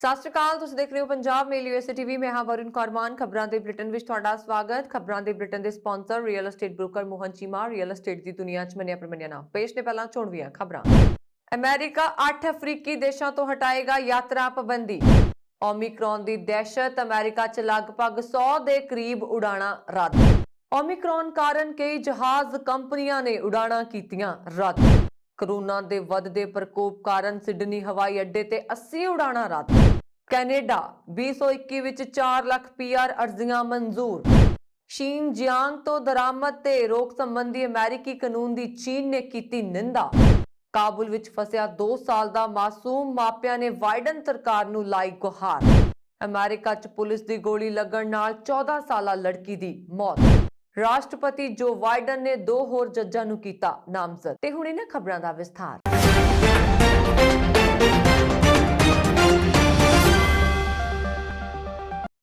ਸਤਿ ਸ਼੍ਰੀ ਅਕਾਲ। ਤੁਸੀਂ ਦੇਖ ਰਹੇ ਹੋ ਪੰਜਾਬ ਮੇਲ ਯੂਐਸਏ ਟੀਵੀ। ਮੈਂ ਹਾਂ ਵਰੁਣ ਕੌਰਮਾਨ। ਖਬਰਾਂ ਦੇ ਬੁਲੇਟਿਨ ਵਿੱਚ ਤੁਹਾਡਾ ਸਵਾਗਤ। ਖਬਰਾਂ ਦੇ ਬੁਲੇਟਿਨ ਦੇ sponsor real estate broker Mohan Cheema. Real estate ਦੀ ਦੁਨੀਆ 'ਚ ਮੰਨਿਆ ਪ੍ਰਮੰਨਿਆ ਨਾਮ। ਪੇਸ਼ ਨੇ ਪਹਿਲਾਂ ਚੋਣਵੀਆਂ ਖਬਰਾਂ। ਅਮਰੀਕਾ 8 ਅਫਰੀਕੀ ਦੇਸ਼ਾਂ ਤੋਂ ਹਟਾਏਗਾ ਯਾਤਰਾ ਪਾਬੰਦੀ। ਓਮਿਕਰੌਨ ਦੀ ਦਹਿਸ਼ਤ। ਅਮਰੀਕਾ 'ਚ ਲਗਭਗ 100 ਦੇ ਕਰੀਬ ਉਡਾਣਾਂ ਰੱਦ। ਓਮਿਕਰੌਨ ਕਾਰਨ ਕਈ ਜਹਾਜ਼ ਕੰਪਨੀਆਂ ਨੇ ਉਡਾਣਾਂ ਕੀਤੀਆਂ ਰੱਦ। ਕੋਰੋਨਾ ਦੇ ਵੱਧਦੇ ਪ੍ਰਕੋਪ ਕਾਰਨ ਸਿਡਨੀ ਹਵਾਈ ਅੱਡੇ ਤੇ 80 ਉਡਾਣਾਂ ਰੱਦ। ਕੈਨੇਡਾ 2021 ਵਿੱਚ 4 ਲੱਖ ਪੀਆਰ ਅਰਜ਼ੀਆਂ ਮਨਜ਼ੂਰ। ਸ਼ਿਨਜਿਆਂਗ ਤੋਂ ਦਰਾਮਦ ਤੇ ਰੋਕ ਸੰਬੰਧੀ ਅਮਰੀਕੀ ਕਾਨੂੰਨ ਦੀ ਚੀਨ ਨੇ ਕੀਤੀ ਨਿੰਦਾ। ਕਾਬੁਲ ਵਿੱਚ ਫਸਿਆ 2 ਸਾਲ ਦਾ ਮਾਸੂਮ। ਮਾਪਿਆਂ ਨੇ ਬਾਈਡਨ ਸਰਕਾਰ ਨੂੰ ਲਾਈ ਗੁਹਾਰ। ਅਮਰੀਕਾ 'ਚ ਪੁਲਿਸ ਦੀ ਗੋਲੀ ਲੱਗਣ ਨਾਲ 14 ਸਾਲਾ ਲੜਕੀ ਦੀ ਮੌਤ। ਰਾਸ਼ਟਰਪਤੀ ਜੋ ਬਾਈਡਨ ਨੇ 2 ਹੋਰ ਜੱਜਾਂ ਨੂੰ ਕੀਤਾ ਨਾਮਜ਼ਦ। ਤੇ ਹੁਣ ਇਹਨਾਂ ਖਬਰਾਂ ਦਾ ਵਿਸਥਾਰ।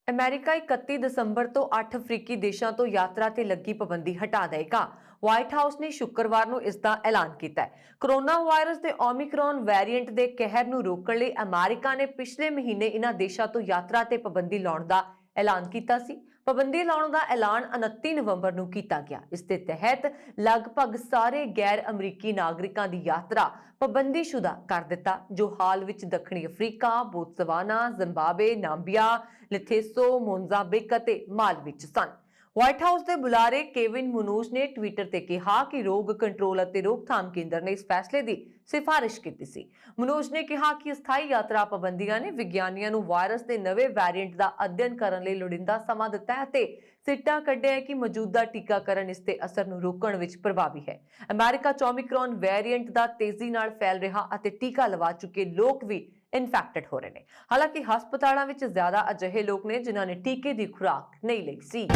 ਅਮਰੀਕਾ 31 ਦਸੰਬਰ ਤੋਂ 8 ਅਫਰੀਕੀ ਦੇਸ਼ਾਂ ਤੋਂ ਯਾਤਰਾ ਤੇ ਲੱਗੀ ਪਾਬੰਦੀ ਹਟਾ ਦੇਗਾ। ਵਾਈਟ ਹਾਊਸ ਨੇ ਸ਼ੁੱਕਰਵਾਰ ਨੂੰ ਇਸ ਦਾ ਐਲਾਨ ਕੀਤਾ ਹੈ। ਕੋਰੋਨਾ ਵਾਇਰਸ ਦੇ ਓਮਿਕਰੌਨ ਵੇਰੀਐਂਟ ਦੇ ਕਹਿਰ ਨੂੰ ਰੋਕਣ ਲਈ ਅਮਰੀਕਾ ਨੇ ਪਿਛਲੇ ਮਹੀਨੇ ਇਹਨਾਂ ਦੇਸ਼ਾਂ ਤੋਂ ਯਾਤਰਾ ਤੇ ਪਾਬੰਦੀ ਲਾਉਣ ਦਾ ਐਲਾਨ ਕੀਤਾ ਸੀ। ਪਾਬੰਦੀ ਲਾਉਣ ਦਾ ਐਲਾਨ 29 ਨਵੰਬਰ ਨੂੰ ਕੀਤਾ ਗਿਆ। ਇਸ ਦੇ ਤਹਿਤ ਲਗਭਗ ਸਾਰੇ ਗੈਰ ਅਮਰੀਕੀ ਨਾਗਰਿਕਾਂ ਦੀ ਯਾਤਰਾ ਪਾਬੰਦੀਸ਼ੁਦਾ ਕਰ ਦਿੱਤਾ, ਜੋ ਹਾਲ ਵਿੱਚ ਦੱਖਣੀ ਅਫਰੀਕਾ, ਬੋਤਸਵਾਨਾ, ਜ਼ਿੰਬਾਬਵੇ, ਨਾਮੀਬੀਆ, ਲਿਥੇਸੋ, ਮੋਜ਼ਾਂਬਿਕ ਅਤੇ ਮਾਲਵੀ ਵਿੱਚ ਸਨ। ਵਾਈਟ ਹਾਊਸ ਦੇ ਬੁਲਾਰੇ ਕੇਵਿਨ ਮੁਨੂਜ਼ ਨੇ ਟਵਿੱਟਰ ਤੇ ਕਿਹਾ ਕਿ ਰੋਗ ਕੰਟਰੋਲ ਅਤੇ ਰੋਕਥਾਮ ਕੇਂਦਰ ਨੇ ਇਸ ਫੈਸਲੇ ਦੀ ਸਿਫਾਰਿਸ਼ ਕੀਤੀ ਸੀ। ਮੁਨੂਜ਼ ਨੇ ਕਿਹਾ ਕਿ ਅਸਥਾਈ ਯਾਤਰਾ ਪਾਬੰਦੀਆਂ ਨੇ ਵਿਗਿਆਨੀਆਂ ਨੂੰ ਵਾਇਰਸ ਦੇ ਨਵੇਂ ਵੇਰੀਐਂਟ ਦਾ ਅਧਿਐਨ ਕਰਨ ਲਈ ਲੋੜੀਂਦਾ ਸਮਾਂ ਦਿੱਤਾ ਹੈ ਅਤੇ ਸਿੱਟਾ ਕੱਢਿਆ ਹੈ ਕਿ ਮੌਜੂਦਾ ਟੀਕਾਕਰਨ ਇਸ ਦੇ ਅਸਰ ਨੂੰ ਰੋਕਣ ਵਿੱਚ ਪ੍ਰਭਾਵੀ ਹੈ। ਅਮਰੀਕਾ 'ਚ ਓਮਿਕਰੌਨ ਵੇਰੀਐਂਟ ਦਾ ਤੇਜ਼ੀ ਨਾਲ ਫੈਲ ਰਿਹਾ ਅਤੇ ਟੀਕਾ ਲਵਾ ਚੁੱਕੇ ਲੋਕ ਵੀ ਇਨਫੈਕਟਡ ਹੋ ਰਹੇ ਨੇ। ਹਾਲਾਂਕਿ ਹਸਪਤਾਲਾਂ ਵਿੱਚ ਜ਼ਿਆਦਾ ਅਜਿਹੇ ਲੋਕ ਨੇ ਜਿਨ੍ਹਾਂ ਨੇ ਟੀਕੇ ਦੀ ਖੁਰਾਕ ਨਹੀਂ ਲਈ ਸੀ।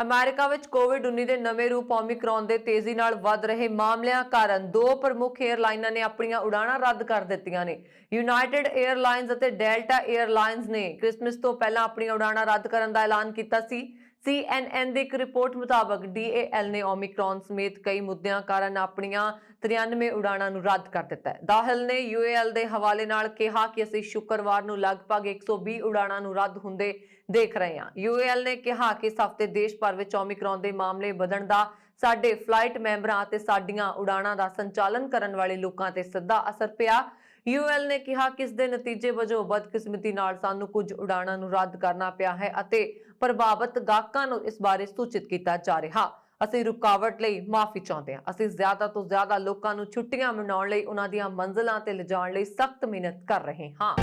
ਅਮਰੀਕਾ ਵਿੱਚ ਕੋਵਿਡ-19 ਦੇ ਨਵੇਂ ਰੂਪ ਓਮਿਕਰੌਨ ਦੇ ਤੇਜ਼ੀ ਨਾਲ ਵੱਧ ਰਹੇ ਮਾਮਲਿਆਂ ਕਾਰਨ 2 ਪ੍ਰਮੁੱਖ ਏਅਰਲਾਈਨਾਂ ਨੇ ਆਪਣੀਆਂ ਉਡਾਣਾਂ ਰੱਦ ਕਰ ਦਿੱਤੀਆਂ ਨੇ। ਯੂਨਾਈਟਿਡ ਏਅਰਲਾਈਨਜ਼ ਅਤੇ ਡੈਲਟਾ ਏਅਰਲਾਈਨਜ਼ ਨੇ ਕ੍ਰਿਸਮਸ ਤੋਂ ਪਹਿਲਾਂ ਆਪਣੀਆਂ ਉਡਾਣਾਂ ਰੱਦ ਕਰਨ ਦਾ ਐਲਾਨ ਕੀਤਾ ਸੀ। CNN ਦੀ ਇੱਕ ਰਿਪੋਰਟ ਮੁਤਾਬਕ DAL ਨੇ ਓਮਿਕਰੌਨ ਸਮੇਤ ਕਈ ਮੁੱਦਿਆਂ ਕਾਰਨ ਆਪਣੀਆਂ 93 ਉਡਾਣਾਂ ਨੂੰ ਰੱਦ ਕਰ ਦਿੱਤਾ ਹੈ। ਦਾਹਲ ਨੇ UAL ਦੇ ਹਵਾਲੇ ਨਾਲ ਕਿਹਾ ਕਿ ਅਸੀਂ ਸ਼ੁੱਕਰਵਾਰ ਨੂੰ ਲਗਭਗ 120 ਉਡਾਣਾਂ ਨੂੰ ਰੱਦ ਹੁੰਦੇ ਦੇਖ ਰਹੇ ਹਾਂ। UAL ਨੇ ਕਿਹਾ ਕਿ ਇਸ ਹਫ਼ਤੇ ਦੇਸ਼ ਭਰ ਵਿੱਚ ਓਮਿਕਰੌਨ ਦੇ ਮਾਮਲੇ ਵਧਣ ਦਾ ਸਾਡੇ ਫਲਾਈਟ ਮੈਂਬਰਾਂ ਅਤੇ ਸਾਡੀਆਂ ਉਡਾਣਾਂ ਦਾ ਸੰਚਾਲਨ ਕਰਨ ਵਾਲੇ ਲੋਕਾਂ ਤੇ ਸਿੱਧਾ ਅਸਰ ਪਿਆ। UAL ਨੇ ਕਿਹਾ ਕਿ ਇਸ ਦੇ ਨਤੀਜੇ ਵਜੋਂ ਬਦਕਿਸਮਤੀ ਨਾਲ ਸਾਨੂੰ ਕੁਝ ਉਡਾਣਾਂ ਨੂੰ ਰੱਦ ਕਰਨਾ ਪਿਆ ਹੈ ਅਤੇ ਪ੍ਰਭਾਵਿਤ ਗਾਹਕਾਂ ਨੂੰ ਇਸ ਬਾਰੇ ਸੂਚਿਤ ਕੀਤਾ ਜਾ ਰਿਹਾ। ਅਸੀਂ ਰੁਕਾਵਟ ਲਈ ਮਾਫੀ ਚਾਹੁੰਦੇ ਹਾਂ। ਅਸੀਂ ਜ਼ਿਆਦਾ ਤੋਂ ਜ਼ਿਆਦਾ ਲੋਕਾਂ ਨੂੰ ਛੁੱਟੀਆਂ ਮਨਾਉਣ ਲਈ ਉਹਨਾਂ ਦੀਆਂ ਮੰਜ਼ਿਲਾਂ ਤੇ ਲਿਜਾਣ ਲਈ ਸਖਤ ਮਿਹਨਤ ਕਰ ਰਹੇ ਹਾਂ।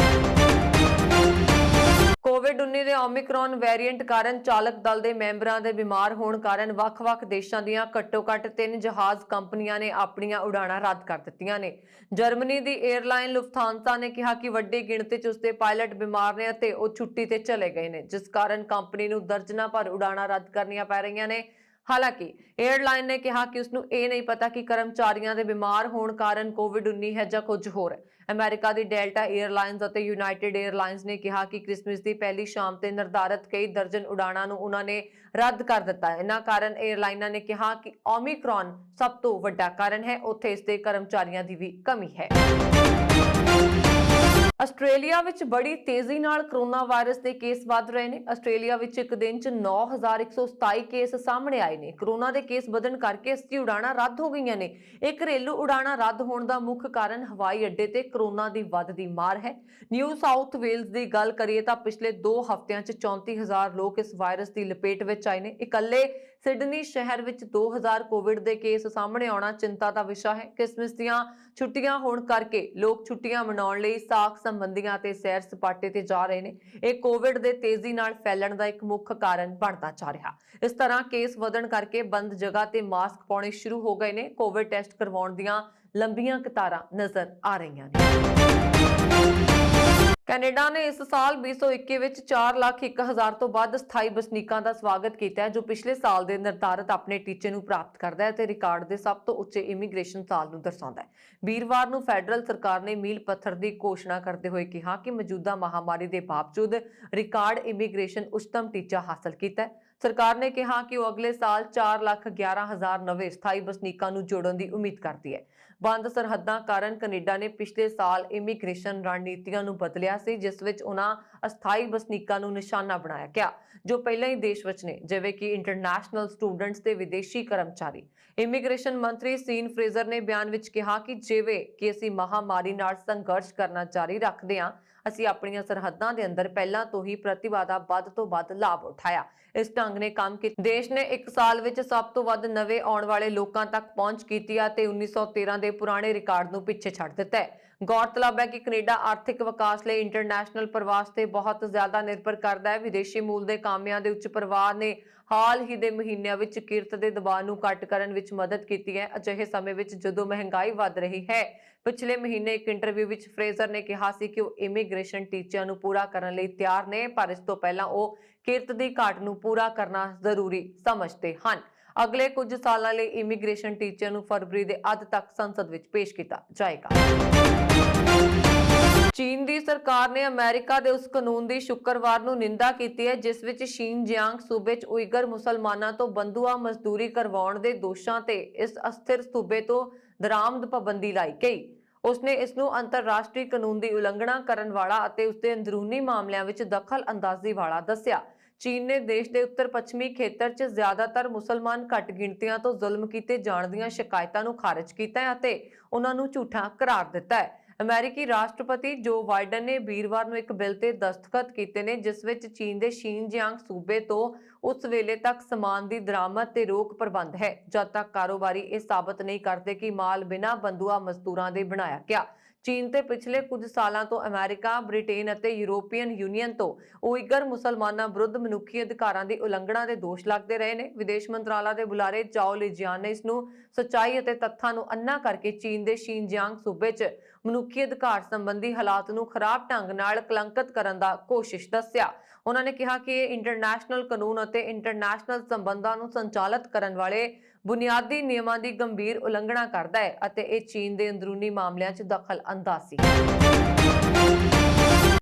ਕੋਵਿਡ-19 ਦੇ ਓਮਿਕਰੌਨ ਵੇਰੀਐਂਟ ਕਾਰਨ ਚਾਲਕ ਦਲ ਦੇ ਮੈਂਬਰਾਂ ਦੇ ਬਿਮਾਰ ਹੋਣ ਕਾਰਨ ਵੱਖ-ਵੱਖ ਦੇਸ਼ਾਂ ਦੀਆਂ ਘੱਟੋ-ਘੱਟ 3 ਜਹਾਜ਼ ਕੰਪਨੀਆਂ ਨੇ ਆਪਣੀਆਂ ਉਡਾਣਾਂ ਰੱਦ ਕਰ ਦਿੱਤੀਆਂ ਨੇ। ਜਰਮਨੀ ਦੀ ਏਅਰਲਾਈਨ ਲੁਫਥਾਂਸਾ ਨੇ ਕਿਹਾ ਕਿ ਵੱਡੀ ਗਿਣਤੀ 'ਚ ਉਸਦੇ ਪਾਇਲਟ ਬਿਮਾਰ ਨੇ ਅਤੇ ਉਹ ਛੁੱਟੀ ਤੇ ਚਲੇ ਗਏ ਨੇ, ਜਿਸ ਕਾਰਨ ਕੰਪਨੀ ਨੂੰ ਦਰਜਨਾਂ ਭਰ ਉਡਾਣਾਂ ਰੱਦ ਕਰਨੀਆਂ ਪੈ ਰਹੀਆਂ ਨੇ। ਹਾਲਾਂਕਿ ਏਅਰਲਾਈਨ ਨੇ ਕਿਹਾ ਕਿ ਉਸਨੂੰ ਇਹ ਨਹੀਂ ਪਤਾ ਕਿ ਕਰਮਚਾਰੀਆਂ ਦੇ ਬਿਮਾਰ ਹੋਣ ਕਾਰਨ ਕੋਵਿਡ-19 ਹੈ ਜਾਂ ਕੁਝ ਹੋਰ। ਅਮਰੀਕਾ ਦੀ ਡੈਲਟਾ ਏਅਰਲਾਈਨਜ਼ ਅਤੇ ਯੂਨਾਈਟਿਡ ਏਅਰਲਾਈਨਜ਼ ਨੇ ਕਿਹਾ ਕਿ ਕ੍ਰਿਸਮਸ ਦੀ ਪਹਿਲੀ ਸ਼ਾਮ ਤੇ ਨਿਰਧਾਰਤ ਕਈ ਦਰਜਨ ਉਡਾਣਾਂ ਨੂੰ ਉਹਨਾਂ ਨੇ ਰੱਦ ਕਰ ਦਿੱਤਾ ਹੈ। ਇਹਨਾਂ ਕਾਰਨ ਏਅਰਲਾਈਨਾਂ ਨੇ ਕਿਹਾ ਕਿ ਓਮਿਕਰੌਨ ਸਭ ਤੋਂ ਵੱਡਾ ਕਾਰਨ ਹੈ, ਉੱਥੇ ਇਸ ਦੇ ਕਰਮਚਾਰੀਆਂ ਦੀ ਵੀ ਕਮੀ ਹੈ। ਆਸਟ੍ਰੇਲੀਆ ਵਿੱਚ ਬੜੀ ਤੇਜ਼ੀ ਨਾਲ ਕੋਰੋਨਾ ਵਾਇਰਸ ਦੇ ਕੇਸ ਵਧ ਰਹੇ ਨੇ। ਆਸਟ੍ਰੇਲੀਆ ਵਿੱਚ ਇੱਕ ਦਿਨ 'ਚ 9127 ਕੇਸ ਸਾਹਮਣੇ ਆਏ ਨੇ। ਕੋਰੋਨਾ ਦੇ ਕੇਸ ਵਧਣ ਕਰਕੇ 80 ਉਡਾਣਾਂ ਰੱਦ ਹੋ ਗਈਆਂ ਨੇ। ਇਹ ਘਰੇਲੂ ਉਡਾਣਾਂ ਰੱਦ ਹੋਣ ਦਾ ਮੁੱਖ ਕਾਰਨ ਹਵਾਈ ਅੱਡੇ ਤੇ ਕੋਰੋਨਾ ਦੀ ਵੱਧਦੀ ਮਾਰ ਹੈ। ਨਿਊ ਸਾਊਥ ਵੇਲਜ਼ ਦੀ ਗੱਲ ਕਰੀਏ ਤਾਂ ਪਿਛਲੇ 2 ਹਫ਼ਤਿਆਂ 'ਚ 34,000 ਲੋਕ ਇਸ ਵਾਇਰਸ ਦੀ ਲਪੇਟ ਵਿੱਚ ਆਏ ਨੇ। ਇਕੱਲੇ ਸਿਡਨੀ ਸ਼ਹਿਰ ਵਿੱਚ 2000 ਕੋਵਿਡ ਦੇ ਕੇਸ ਸਾਹਮਣੇ ਆਉਣਾ ਚਿੰਤਾ ਦਾ ਵਿਸ਼ਾ ਹੈ। ਕ੍ਰਿਸਮਸ ਦੀਆਂ ਛੁੱਟੀਆਂ ਹੋਣ ਕਰਕੇ ਲੋਕ ਛੁੱਟੀਆਂ ਮਨਾਉਣ ਲਈ ਸਾਖ ਸੰਬੰਧੀਆਂ ਤੇ ਸੈਰ ਸਪਾਟੇ ਤੇ ਜਾ ਰਹੇ ਨੇ। ਇਹ ਕੋਵਿਡ ਦੇ ਤੇਜ਼ੀ ਨਾਲ ਫੈਲਣ ਦਾ ਇੱਕ ਮੁੱਖ ਕਾਰਨ ਬਣਦਾ ਜਾ ਰਿਹਾ। ਇਸ ਤਰ੍ਹਾਂ ਕੇਸ ਵਧਣ ਕਰਕੇ ਬੰਦ ਜਗ੍ਹਾ ਤੇ ਮਾਸਕ ਪਾਉਣੇ ਸ਼ੁਰੂ ਹੋ ਗਏ ਨੇ। ਕੋਵਿਡ ਟੈਸਟ ਕਰਵਾਉਣ ਦੀਆਂ ਲੰਬੀਆਂ ਕਤਾਰਾਂ ਨਜ਼ਰ ਆ ਰਹੀਆਂ ਨੇ। ਕੈਨੇਡਾ ਨੇ ਇਸ ਸਾਲ 2021 ਵਿੱਚ 4,01,000 ਤੋਂ ਵੱਧ ਸਥਾਈ ਵਸਨੀਕਾਂ ਦਾ ਸਵਾਗਤ ਕੀਤਾ ਹੈ, ਜੋ ਪਿਛਲੇ ਸਾਲ ਦੇ ਨਿਰਧਾਰਤ ਆਪਣੇ ਟੀਚੇ ਨੂੰ ਪ੍ਰਾਪਤ ਕਰਦਾ ਹੈ ਤੇ ਰਿਕਾਰਡ ਦੇ ਸਭ ਤੋਂ ਉੱਚੇ ਇਮੀਗ੍ਰੇਸ਼ਨ ਸਾਲ ਨੂੰ ਦਰਸਾਉਂਦਾ ਹੈ। ਵੀਰਵਾਰ ਨੂੰ ਫੈਡਰਲ ਸਰਕਾਰ ਨੇ ਮੀਲ ਪੱਥਰ ਦੀ ਘੋਸ਼ਣਾ ਕਰਦੇ ਹੋਏ ਕਿਹਾ ਕਿ ਮੌਜੂਦਾ ਮਹਾਮਾਰੀ ਦੇ ਬਾਵਜੂਦ ਰਿਕਾਰਡ ਇਮੀਗ੍ਰੇਸ਼ਨ ਉੱਚਤਮ ਟੀਚਾ ਹਾਸਲ ਕੀਤਾ ਹੈ। ਸਰਕਾਰ ਨੇ ਕਿਹਾ ਕਿ ਉਹ ਅਗਲੇ ਸਾਲ 4,11,000 ਨਵੇਂ ਸਥਾਈ ਵਸਨੀਕਾਂ ਨੂੰ ਜੋੜਨ ਦੀ ਉਮੀਦ ਕਰਦੀ ਹੈ। ਬੰਦ ਸਰਹੱਦਾਂ ਕਾਰਨ ਕੈਨੇਡਾ ਨੇ ਪਿਛਲੇ ਸਾਲ ਇਮੀਗ੍ਰੇਸ਼ਨ ਰਣਨੀਤੀਆਂ ਨੂੰ ਬਦਲਿਆ ਸੀ, ਜਿਸ ਵਿੱਚ ਉਹਨਾਂ ਅਸਥਾਈ ਵਸਨੀਕਾਂ ਨੂੰ ਨਿਸ਼ਾਨਾ ਬਣਾਇਆ ਗਿਆ ਜੋ ਪਹਿਲਾਂ ਹੀ ਦੇਸ਼ ਵਿੱਚ ਨੇ, ਜਿਵੇਂ ਕਿ ਇੰਟਰਨੈਸ਼ਨਲ ਸਟੂਡੈਂਟਸ ਤੇ ਵਿਦੇਸ਼ੀ ਕਰਮਚਾਰੀ। ਇਮੀਗ੍ਰੇਸ਼ਨ ਮੰਤਰੀ ਸੀਨ ਫਰੇਜ਼ਰ ਨੇ ਬਿਆਨ ਵਿੱਚ ਕਿਹਾ ਕਿ ਜਿਵੇਂ ਕਿ ਅਸੀਂ ਮਹਾਮਾਰੀ ਨਾਲ ਸੰਘਰਸ਼ ਕਰਨਾ ਜਾਰੀ ਰੱਖਦੇ ਹਾਂ, ਅਸੀਂ ਆਪਣੀਆਂ ਸਰਹੱਦਾਂ ਦੇ ਅੰਦਰ ਪਹਿਲਾਂ ਤੋਂ ਹੀ ਪ੍ਰਤਿਭਾ ਦਾ ਵੱਧ ਤੋਂ ਵੱਧ ਲਾਭ ਉਠਾਇਆ। ਇਸ ਢੰਗ ਨੇ ਕੰਮ ਕੀਤਾ। ਦੇਸ਼ ਨੇ 1 ਸਾਲ ਵਿੱਚ ਸਭ ਤੋਂ ਵੱਧ ਨਵੇਂ ਆਉਣ ਵਾਲੇ ਲੋਕਾਂ ਤੱਕ ਪਹੁੰਚ ਕੀਤੀ ਅਤੇ 1913 ਦੇ ਪੁਰਾਣੇ ਰਿਕਾਰਡ ਨੂੰ ਪਿੱਛੇ ਛੱਡ ਦਿੱਤਾ ਹੈ। ਗੌਰਤਲਬ ਹੈ ਕਿ ਕੈਨੇਡਾ ਆਰਥਿਕ ਵਿਕਾਸ ਲਈ ਇੰਟਰਨੈਸ਼ਨਲ ਪ੍ਰਵਾਸ ਤੇ ਬਹੁਤ ਜ਼ਿਆਦਾ ਨਿਰਭਰ ਕਰਦਾ ਹੈ। ਵਿਦੇਸ਼ੀ ਮੂਲ ਦੇ ਕਾਮਿਆਂ ਦੇ ਉੱਚ ਪ੍ਰਵਾਹ ਨੇ ਹਾਲ ਹੀ ਦੇ ਮਹੀਨਿਆਂ ਵਿੱਚ ਕਿਰਤ ਦੇ ਦਬਾਅ ਨੂੰ ਘੱਟ ਕਰਨ ਵਿੱਚ ਮਦਦ ਕੀਤੀ ਹੈ। ਅਜਿਹੇ ਸਮੇਂ ਵਿੱਚ ਜਦੋਂ ਮਹਿੰਗਾਈ ਵੱਧ ਰਹੀ ਹੈ। ਪਿਛਲੇ ਮਹੀਨੇ ਇੱਕ ਇੰਟਰਵਿਊ ਵਿੱਚ ਫਰੇਜ਼ਰ ਨੇ ਕਿਹਾ ਸੀ ਕਿ ਉਹ ਇਮੀਗ੍ਰੇਸ਼ਨ ਟੀਚਿਆਂ ਨੂੰ ਪੂਰਾ ਕਰਨ ਲਈ ਤਿਆਰ ਨੇ, ਪਰ ਇਸ ਤੋਂ ਪਹਿਲਾਂ ਉਹ ਕਿਰਤ ਦੀ ਘਾਟ ਨੂੰ ਪੂਰਾ ਕਰਨਾ ਜ਼ਰੂਰੀ ਸਮਝਦੇ ਹਨ। ਅਗਲੇ ਕੁਝ ਸਾਲਾਂ ਲਈ ਇਮੀਗ੍ਰੇਸ਼ਨ ਟੀਚਿਆਂ ਨੂੰ ਫਰਵਰੀ ਦੇ ਅੱਧ ਤੱਕ ਸੰਸਦ ਵਿੱਚ ਪੇਸ਼ ਕੀਤਾ ਜਾਏਗਾ। ਚੀਨ ਦੀ ਸਰਕਾਰ ਨੇ ਅਮਰੀਕਾ ਦੇ ਉਸ ਕਾਨੂੰਨ ਦੀ ਸ਼ੁੱਕਰਵਾਰ ਨੂੰ ਨਿੰਦਾ ਕੀਤੀ ਹੈ, ਜਿਸ ਵਿੱਚ ਸ਼ਿਨਜਿਆਂਗ ਸੂਬੇ 'ਚ ਉਈਗਰ ਮੁਸਲਮਾਨਾਂ ਤੋਂ ਬੰਦੂਆ ਮਜ਼ਦੂਰੀ ਕਰਵਾਉਣ ਦੇ ਦੋਸ਼ਾਂ ਤੇ ਇਸ ਅਸਥਿਰ ਸੂਬੇ ਤੋਂ ਦਰਾਮਦ ਪਾਬੰਦੀ ਲਾਈ ਗਈ। ਉਸਨੇ ਇਸ ਨੂੰ ਅੰਤਰਰਾਸ਼ਟਰੀ ਕਾਨੂੰਨ ਦੀ ਉਲੰਘਣਾ ਕਰਨ ਵਾਲਾ ਅਤੇ ਉਸਦੇ ਅੰਦਰੂਨੀ ਮਾਮਲਿਆਂ ਵਿੱਚ ਦਖਲ ਅੰਦਾਜ਼ੀ ਵਾਲਾ ਦੱਸਿਆ। ਚੀਨ ਨੇ ਦੇਸ਼ ਦੇ ਉੱਤਰ ਪੱਛਮੀ ਖੇਤਰ 'ਚ ਜ਼ਿਆਦਾਤਰ ਮੁਸਲਮਾਨ ਘੱਟ ਗਿਣਤੀਆਂ ਤੋਂ ਜ਼ੁਲਮ ਕੀਤੇ ਜਾਣ ਦੀਆਂ ਸ਼ਿਕਾਇਤਾਂ ਨੂੰ ਖਾਰਜ ਕੀਤਾ ਹੈ ਅਤੇ ਉਹਨਾਂ ਨੂੰ ਝੂਠਾ ਕਰਾਰ ਦਿੱਤਾ ਹੈ। ਅਮਰੀਕੀ ਰਾਸ਼ਟਰਪਤੀ ਜੋ ਬਾਈਡਨ ਨੇ ਵੀਰਵਾਰ ਨੂੰ ਇੱਕ ਬਿੱਲ ਤੇ ਦਸਤਖਤ ਕੀਤੇ ਨੇ, ਜਿਸ ਵਿੱਚ ਚੀਨ ਦੇ ਸ਼ਿਨਜਿਆਂਗ ਸੂਬੇ ਤੋਂ ਉਸ ਵੇਲੇ ਤੱਕ ਸਮਾਨ ਦੀ ਦਰਾਮਦ ਤੇ ਰੋਕ ਪ੍ਰਬੰਧ ਹੈ ਜਦ ਤੱਕ ਕਾਰੋਬਾਰੀ ਇਹ ਸਾਬਤ ਨਹੀਂ ਕਰਦੇ ਕਿ ਮਾਲ ਬਿਨਾਂ ਬੰਦੂਆ ਮਜ਼ਦੂਰਾਂ ਦੇ ਬਣਾਇਆ ਗਿਆ। ਚੀਨ ਤੇ ਪਿਛਲੇ ਕੁਝ ਸਾਲਾਂ ਤੋਂ ਅਮਰੀਕਾ, ਬ੍ਰਿਟੇਨ ਅਤੇ ਯੂਰੋਪੀਅਨ ਯੂਨੀਅਨ ਤੋਂ ਉਈਗਰ ਮੁਸਲਮਾਨਾਂ ਵਿਰੁੱਧ ਮਨੁੱਖੀ ਅਧਿਕਾਰਾਂ ਦੀ ਉਲੰਘਣਾ ਦੇ ਦੋਸ਼ ਲੱਗਦੇ ਰਹੇ ਨੇ। ਵਿਦੇਸ਼ ਮੰਤਰਾਲਾ ਦੇ ਬੁਲਾਰੇ ਚਾਓ ਲਿਜਿਆਨ ਨੇ ਇਸ ਨੂੰ ਸੱਚਾਈ ਅਤੇ ਤੱਥਾਂ ਨੂੰ ਅੰਨਾ ਕਰਕੇ ਚੀਨ ਦੇ ਸ਼ਿਨਜਿਆਂਗ ਸੂਬੇ 'ਚ ਮਨੁੱਖੀ ਅਧਿਕਾਰ ਸੰਬੰਧੀ ਹਾਲਾਤ ਨੂੰ ਖਰਾਬ ਢੰਗ ਨਾਲ ਕਲੰਕਿਤ ਕਰਨ ਦਾ ਕੋਸ਼ਿਸ਼ ਦੱਸਿਆ। ਉਹਨਾਂ ਨੇ ਕਿਹਾ ਕਿ ਇਹ ਇੰਟਰਨੈਸ਼ਨਲ ਕਾਨੂੰਨ ਅਤੇ ਇੰਟਰਨੈਸ਼ਨਲ ਸੰਬੰਧਾਂ ਨੂੰ ਸੰਚਾਲਿਤ ਕਰਨ ਵਾਲੇ ਬੁਨਿਆਦੀ ਨਿਯਮਾਂ ਦੀ ਗੰਭੀਰ ਉਲੰਘਣਾ ਕਰਦਾ ਹੈ ਅਤੇ ਇਹ ਚੀਨ ਦੇ ਅੰਦਰੂਨੀ ਮਾਮਲਿਆਂ 'ਚ ਦਖਲ ਅੰਦਾਜ਼ੀ।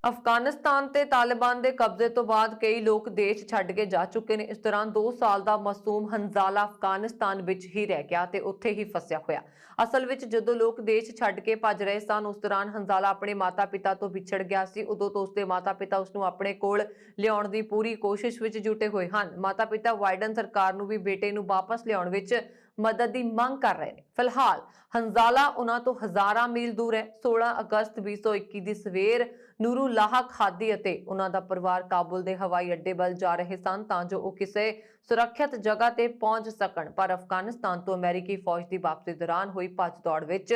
ਅਫਗਾਨਿਸਤਾਨ ਤੇ ਤਾਲਿਬਾਨ ਦੇ ਕਬਜ਼ੇ ਤੋਂ ਬਾਅਦ ਕਈ ਲੋਕ ਦੇਸ਼ ਛੱਡ ਕੇ ਜਾ ਚੁੱਕੇ ਨੇ। ਇਸ ਦੌਰਾਨ 2 ਸਾਲ ਦਾ ਮਾਸੂਮ ਹੰਜ਼ਾਲਾ ਅਫਗਾਨਿਸਤਾਨ ਵਿੱਚ ਹੀ ਰਹਿ ਗਿਆ ਤੇ ਉੱਥੇ ਹੀ ਫਸਿਆ ਹੋਇਆ। ਅਸਲ ਵਿੱਚ ਜਦੋਂ ਲੋਕ ਦੇਸ਼ ਛੱਡ ਕੇ ਭੱਜ ਰਹੇ ਸਨ, ਉਸ ਦੌਰਾਨ ਹੰਜ਼ਾਲਾ ਆਪਣੇ ਮਾਤਾ-ਪਿਤਾ ਤੋਂ ਵਿਛੜ ਗਿਆ ਸੀ। ਉਦੋਂ ਤੋਂ ਉਸਦੇ ਮਾਤਾ-ਪਿਤਾ ਉਸਨੂੰ ਆਪਣੇ ਕੋਲ ਲਿਆਉਣ ਦੀ ਪੂਰੀ ਕੋਸ਼ਿਸ਼ ਵਿੱਚ ਜੁਟੇ ਹੋਏ ਹਨ। ਮਾਤਾ-ਪਿਤਾ ਬਾਈਡਨ ਸਰਕਾਰ ਨੂੰ ਵੀ ਬੇਟੇ ਨੂੰ ਵਾਪਸ ਲਿਆਉਣ ਵਿੱਚ ਮਦਦ ਦੀ ਮੰਗ ਕਰ ਰਹੇ ਨੇ। ਫਿਲਹਾਲ ਹੰਜ਼ਾਲਾ ਉਹਨਾਂ ਤੋਂ ਹਜ਼ਾਰਾਂ ਮੀਲ ਦੂਰ ਹੈ। 16 ਅਗਸਤ 2021 ਦੀ ਸਵੇਰ ਨੂਰੁੱਲਾਹ ਖਾਦੀ ਅਤੇ ਉਹਨਾਂ ਦਾ ਪਰਿਵਾਰ ਕਾਬੁਲ ਦੇ ਹਵਾਈ ਅੱਡੇ ਵੱਲ ਜਾ ਰਹੇ ਸਨ ਤਾਂ ਜੋ ਉਹ ਕਿਸੇ ਸੁਰੱਖਿਅਤ ਜਗ੍ਹਾ ਤੇ ਪਹੁੰਚ ਸਕਣ, ਪਰ ਅਫਗਾਨਿਸਤਾਨ ਤੋਂ ਅਮਰੀਕੀ ਫੌਜ ਦੀ ਵਾਪਸੀ ਦੌਰਾਨ ਹੋਈ ਭੱਜ ਦੌੜ ਵਿੱਚ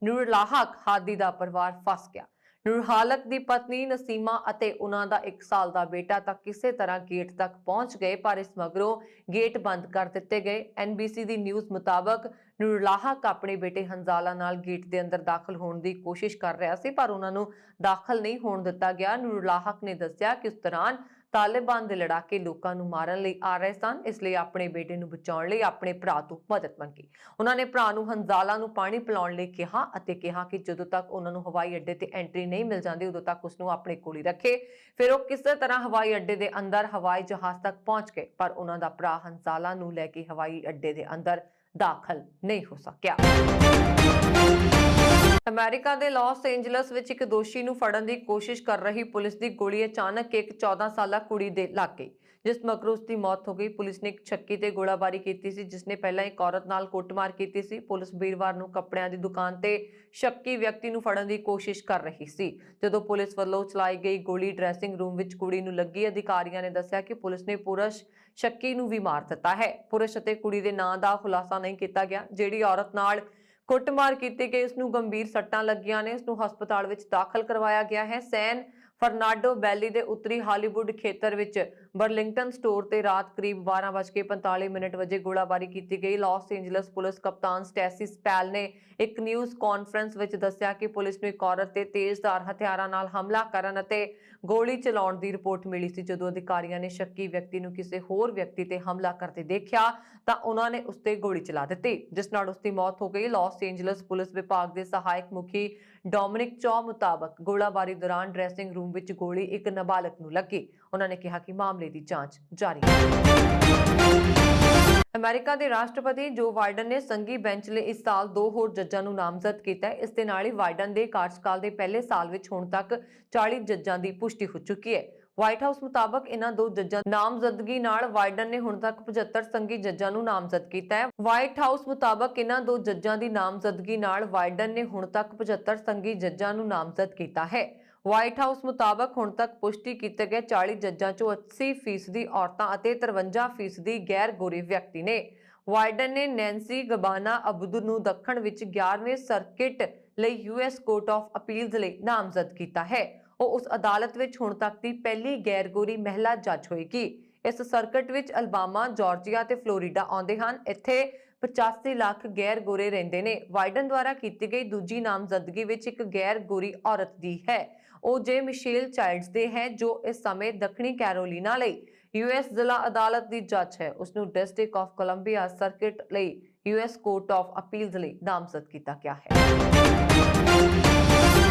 ਨੂਰੁੱਲਾਹ ਖਾਦੀ ਦਾ ਪਰਿਵਾਰ ਫਸ ਗਿਆ। ਨੂਰੁੱਲਾਹ ਦੀ ਪਤਨੀ ਨਸੀਮਾ ਅਤੇ ਉਹਨਾਂ ਦਾ 1 ਸਾਲ ਦਾ ਬੇਟਾ ਤਾਂ ਕਿਸੇ ਤਰ੍ਹਾਂ ਗੇਟ ਤੱਕ ਪਹੁੰਚ ਗਏ, ਪਰ ਇਸ ਮਗਰੋਂ ਗੇਟ ਬੰਦ ਕਰ ਦਿੱਤੇ ਗਏ। NBC ਦੀ ਨਿਊਜ਼ ਮੁਤਾਬਕ ਨੂਰੁੱਲਾਹ ਆਪਣੇ ਬੇਟੇ ਹੰਜ਼ਾਲਾ ਨਾਲ ਗੇਟ ਦੇ ਅੰਦਰ ਦਾਖਲ ਹੋਣ ਦੀ ਕੋਸ਼ਿਸ਼ ਕਰ ਰਿਹਾ ਸੀ, ਪਰ ਉਹਨਾਂ ਨੂੰ ਦਾਖਲ ਨਹੀਂ ਹੋਣ ਦਿੱਤਾ ਗਿਆ। ਨੂਰੁੱਲਾਹ ਨੇ ਦੱਸਿਆ ਕਿ ਉਸ ਦੌਰਾਨ ਤਾਲਿਬਾਨ ਦੇ ਲੜਾਕੇ ਲੋਕਾਂ ਨੂੰ ਮਾਰਨ ਲਈ ਆ ਰਹੇ ਸਨ, ਇਸ ਲਈ ਆਪਣੇ ਬੇਟੇ ਨੂੰ ਬਚਾਉਣ ਲਈ ਆਪਣੇ ਭਰਾ ਤੋਂ ਮਦਦ ਮੰਗੀ। ਉਹਨਾਂ ਨੇ ਭਰਾ ਨੂੰ ਹੰਜ਼ਾਲਾ ਨੂੰ ਪਾਣੀ ਪਿਲਾਉਣ ਲਈ ਕਿਹਾ ਅਤੇ ਕਿਹਾ ਕਿ ਜਦੋਂ ਤੱਕ ਉਹਨਾਂ ਨੂੰ ਹਵਾਈ ਅੱਡੇ ਤੇ ਐਂਟਰੀ ਨਹੀਂ ਮਿਲ ਜਾਂਦੀ ਉਦੋਂ ਤੱਕ ਉਸ ਨੂੰ ਆਪਣੇ ਕੋਲ ਹੀ ਰੱਖੇ। ਫਿਰ ਉਹ ਕਿਸੇ ਤਰ੍ਹਾਂ ਹਵਾਈ ਅੱਡੇ ਦੇ ਅੰਦਰ ਹਵਾਈ ਜਹਾਜ਼ ਤੱਕ ਪਹੁੰਚ ਗਏ, ਪਰ ਉਹਨਾਂ ਦਾ ਭਰਾ ਹੰਜ਼ਾਲਾ ਨੂੰ ਲੈ ਕੇ ਹਵਾਈ ਅੱਡੇ ਦੇ ਅੰਦਰ ਦਾਖਲ ਨਹੀਂ ਹੋ ਸਕਿਆ। ਅਮਰੀਕਾ ਦੇ ਲਾਸ ਏਂਜਲਸ ਵਿੱਚ ਇੱਕ ਦੋਸ਼ੀ ਨੂੰ ਫੜਨ ਦੀ ਕੋਸ਼ਿਸ਼ ਕਰ ਰਹੀ ਪੁਲਿਸ ਦੀ ਗੋਲੀ ਅਚਾਨਕ ਇੱਕ 14 ਸਾਲਾ ਕੁੜੀ ਦੇ ਲੱਗ ਗਈ, ਜਿਸ ਮਗਰੋਂ ਉਸ ਦੀ ਮੌਤ ਹੋ ਗਈ। ਪੁਲਿਸ ਨੇ ਇੱਕ ਸ਼ੱਕੀ ਤੇ ਗੋਲਾਬਾਰੀ ਕੀਤੀ ਸੀ, ਜਿਸਨੇ ਪਹਿਲਾਂ ਇੱਕ ਔਰਤ ਨਾਲ ਕੁੱਟਮਾਰ ਕੀਤੀ ਸੀ। ਪੁਲਿਸ ਵੀਰਵਾਰ ਨੂੰ ਕੱਪੜਿਆਂ ਦੀ ਦੁਕਾਨ ਤੇ ਸ਼ੱਕੀ ਵਿਅਕਤੀ ਨੂੰ ਫੜਨ ਦੀ ਕੋਸ਼ਿਸ਼ ਕਰ ਰਹੀ ਸੀ ਜਦੋਂ ਪੁਲਿਸ ਵੱਲੋਂ ਚਲਾਈ ਗਈ ਗੋਲੀ ਡਰੈਸਿੰਗ ਰੂਮ ਵਿੱਚ ਕੁੜੀ ਨੂੰ ਲੱਗੀ। ਅਧਿਕਾਰੀਆਂ ਨੇ ਦੱਸਿਆ ਕਿ ਪੁਲਿਸ ਨੇ ਪੁਰਸ਼ ਸ਼ੱਕੀ ਨੂੰ ਵੀ ਮਾਰ ਦਿੱਤਾ ਹੈ। ਪੁਰਸ਼ ਅਤੇ ਕੁੜੀ ਦੇ ਨਾਂ ਦਾ ਖੁਲਾਸਾ ਨਹੀਂ ਕੀਤਾ ਗਿਆ। ਜਿਹੜੀ ਔਰਤ ਨਾਲ ਕੁੱਟਮਾਰ ਕੀਤੀ ਗਈ ਉਸ ਨੂੰ ਗੰਭੀਰ ਸੱਟਾਂ ਲੱਗੀਆਂ ਨੇ। ਉਸ ਨੂੰ ਹਸਪਤਾਲ ਵਿੱਚ ਦਾਖਲ ਕਰਵਾਇਆ ਗਿਆ ਹੈ। ਸੈਨ ਫਰਨਾਂਡੋ ਵੈਲੀ ਦੇ ਉੱਤਰੀ ਹਾਲੀਵੁੱਡ ਖੇਤਰ ਵਿੱਚ ਬਰਲਿੰਗਟਨ ਸਟੋਰ ਤੇ ਰਾਤ ਕਰੀਬ 12:45 ਵਜੇ ਗੋਲਾਬਾਰੀ ਕੀਤੀ ਗਈ। ਲਾਸ ਏਂਜਲਸ ਪੁਲਿਸ ਕਪਤਾਨ ਸਟੈਸੀ ਸਪੈਲ ਨੇ ਇੱਕ ਨਿਊਜ਼ ਕਾਨਫਰੰਸ ਵਿੱਚ ਦੱਸਿਆ ਕਿ ਪੁਲਿਸ ਨੂੰ ਇੱਕ ਔਰਤ ਤੇ ਤੇਜ਼ਧਾਰ ਹਥਿਆਰਾਂ ਨਾਲ ਹਮਲਾ ਕਰਨ ਅਤੇ ਗੋਲੀ ਚਲਾਉਣ ਦੀ ਰਿਪੋਰਟ ਮਿਲੀ ਸੀ। ਜਦੋਂ ਅਧਿਕਾਰੀਆਂ ਨੇ ਸ਼ੱਕੀ ਵਿਅਕਤੀ ਨੂੰ ਕਿਸੇ ਹੋਰ ਵਿਅਕਤੀ ਤੇ ਹਮਲਾ ਕਰਦੇ ਦੇਖਿਆ ਤਾਂ ਉਹਨਾਂ ਨੇ ਉਸ ਤੇ ਗੋਲੀ ਚਲਾ ਦਿੱਤੀ, ਜਿਸ ਨਾਲ ਉਸ ਦੀ ਮੌਤ ਹੋ ਗਈ। ਲਾਸ ਏਂਜਲਸ ਪੁਲਿਸ ਵਿਭਾਗ ਦੇ ਸਹਾਇਕ ਮੁਖੀ ਡੋਮਿਨਿਕ ਚੌ ਮੁਤਾਬਕ ਗੋਲਾਬਾਰੀ ਦੌਰਾਨ ਡਰੈਸਿੰਗ ਰੂਮ ਵਿੱਚ ਗੋਲੀ ਇੱਕ ਨਾਬਾਲਗ ਨੂੰ ਲੱਗੀ। ਉਹਨਾਂ ਨੇ ਕਿਹਾ ਕਿ ਮਾਮਲੇ ਦੀ ਜਾਂਚ ਜਾਰੀ ਹੈ। ਅਮਰੀਕਾ ਦੇ ਰਾਸ਼ਟਰਪਤੀ ਜੋ ਬਾਈਡਨ ਨੇ ਸੰਘੀ ਬੈਂਚ ਲਈ ਇਸ ਸਾਲ 2 ਹੋਰ ਜੱਜਾਂ ਨੂੰ ਨਾਮਜ਼ਦ ਕੀਤਾ ਹੈ। ਇਸ ਦੇ ਨਾਲ ਹੀ ਬਾਈਡਨ ਦੇ ਕਾਰਜਕਾਲ ਦੇ ਪਹਿਲੇ ਸਾਲ ਵਿੱਚ ਹੁਣ ਤੱਕ 40 ਜੱਜਾਂ ਦੀ ਪੁਸ਼ਟੀ ਹੋ ਚੁੱਕੀ ਹੈ। ਵਾਈਟ ਹਾਊਸ ਮੁਤਾਬਕ ਇਹਨਾਂ 2 ਜੱਜਾਂ ਦੀ ਨਾਮਜ਼ਦਗੀ ਨਾਲ ਬਾਈਡਨ ਨੇ ਹੁਣ ਤੱਕ 75 ਸੰਘੀ ਜੱਜਾਂ ਨੂੰ ਨਾਮਜ਼ਦ ਕੀਤਾ ਹੈ। ਵਾਈਟ ਹਾਊਸ ਮੁਤਾਬਕ ਇਹਨਾਂ 2 ਜੱਜਾਂ ਦੀ ਨਾਮਜ਼ਦਗੀ ਨਾਲ ਬਾਈਡਨ ਨੇ ਹੁਣ ਤੱਕ 75 ਸੰਘੀ ਜੱਜਾਂ ਨੂੰ ਨਾਮਜ਼ਦ ਕੀਤਾ ਹੈ। ਵਾਈਟ ਹਾਊਸ ਮੁਤਾਬਕ ਹੁਣ ਤੱਕ ਪੁਸ਼ਟੀ ਕੀਤੇ ਗਏ 40 ਜੱਜਾਂ ਚੋਂ 80% ਔਰਤਾਂ ਅਤੇ 53% ਗੈਰ ਗੋਰੇ ਵਿਅਕਤੀ ਨੇ। ਬਾਈਡਨ ਨੇ ਨੈਂਸੀ ਗਬਾਨਾ ਅਬਦੂ ਨੂੰ ਦੱਖਣ ਵਿੱਚ 11ਵੇਂ ਸਰਕਿਟ ਲਈ ਯੂਐਸ ਕੋਰਟ ਆਫ ਅਪੀਲਜ਼ ਲਈ ਨਾਮਜ਼ਦ ਕੀਤਾ ਹੈ। ਉਹ ਉਸ ਅਦਾਲਤ ਵਿੱਚ ਹੁਣ ਤੱਕ ਦੀ ਪਹਿਲੀ ਗੈਰ ਗੋਰੀ ਮਹਿਲਾ ਜੱਜ ਹੋਏਗੀ। ਇਸ ਸਰਕਟ ਵਿੱਚ ਅਲਬਾਮਾ, ਜਾਰਜੀਆ ਤੇ ਫਲੋਰੀਡਾ ਆਉਂਦੇ ਹਨ। ਇੱਥੇ 85 ਲੱਖ ਗੈਰ ਗੋਰੇ ਰਹਿੰਦੇ ਨੇ। ਬਾਈਡਨ ਦੁਆਰਾ ਕੀਤੀ ਗਈ ਦੂਜੀ ਨਾਮਜ਼ਦਗੀ ਵਿੱਚ ਇੱਕ ਗੈਰ ਗੋਰੀ ਔਰਤ ਦੀ ਹੈ। ਉਹ ਜੇ ਮਿਸ਼ੇਲ ਚਾਈਲਡਸ ਦੇ ਹੈ ਜੋ ਇਸ ਸਮੇਂ ਦੱਖਣੀ ਕੈਰੋਲੀਨਾ ਲਈ ਯੂਐਸ ਜ਼ਿਲ੍ਹਾ ਅਦਾਲਤ ਦੀ ਜੱਜ ਹੈ। ਉਸ ਨੂੰ ਡਿਸਟ੍ਰਿਕਟ ਆਫ ਕੋਲੰਬੀਆ ਸਰਕਿਟ ਲਈ ਯੂਐਸ ਕੋਰਟ ਆਫ ਅਪੀਲਜ਼ ਲਈ ਨਾਮਜ਼ਦ ਕੀਤਾ ਗਿਆ ਹੈ।